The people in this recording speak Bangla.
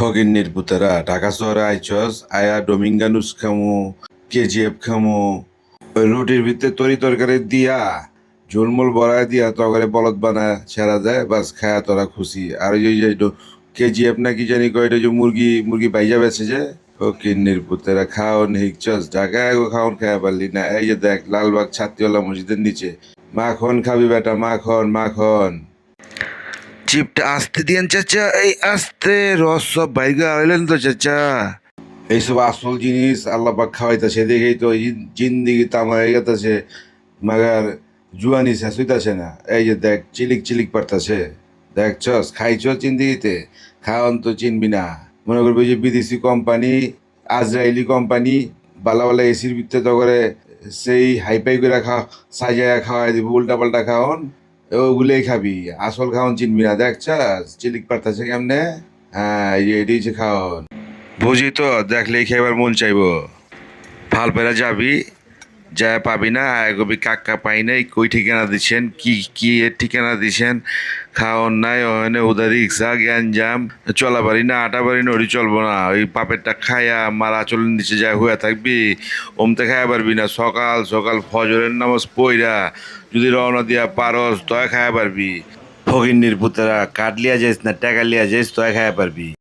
ফকিন্নির পুতেরা ঢাকা শহরে আইছস আয়া ডোমিঙ্গানুস খামু কেজিএফ খামু ওই রুটির ভিতরে তরি তরকারি দিয়া ঝোলমোল বড়াই দিয়া তরকারি বলদ বানা ছেড়া দেয় বাস খায়া তোরা খুশি আর ওই যে কেজিএফ না কি জানি কয় এটা যে মুরগি মুরগি বাইজা বেছে যে ফকিন্নির পুতেরা খাওন হিকছস ঢাকায় খাওন খায়া পারলি না এই যে দেখ লালবাগ ছাত্রীওয়ালা মসজিদের নিচে মাখন খাবি বেটা মাখন মাখন চিপটা আস্তে দিয়েন চাচা এই আস্তে রস সব বাইরে আইলেন তো চাচা এইসব আসল জিনিস আল্লাহ পাক খাওয়াইতেছে দেখেই তো জিন্দিগি তামা হয়ে গেতেছে মাগার জুয়ানি শেষ হইতাছে না এই যে দেখ চিলিক চিলিক পারতাছে দেখছস খাইছ জিন্দিগিতে খাওয়ান তো চিনবি না মনে করবি যে বিদেশি কোম্পানি আজরাইলি কোম্পানি বালা বালা এসির ভিতরে তো করে সেই হাইপাই করে সাজায়া খাওয়াই দিব উল্টা পাল্টা খাওয়ান ওগুলোই খাবি আসল খাওয়ান চিনবি না দেখছস চিলিক পারতাছে কেমনে হ্যাঁ এই যে এটি হচ্ছে খাওয়ান বুঝি তো দেখলেই খেবার মন চাইবো ভাল পেরা যাবি যা পাবি না কবি কাকা পাই নাই কই ঠিকানা দিছেন কি কি এর ঠিকানা দিছেন খাওয়ান নাই ওখানে ওদের রিক্সা গ্যাঞ্জাম চলা পারি না আটা পারি না ওটি চলবো না ওই পাপেরটা খায়া মারা চলের নিচে যায় হয়ে থাকবি ওমতে খায়া পারবি না সকাল সকাল ফজরের নামাজ পইরা যদি রওনা দিয়া পারস তয় খায়া পারবি ফকিন্নির পুতেরা কাঠ লিয়া যাইস না টাকা লিয়া যাইস তয় খায়া পারবি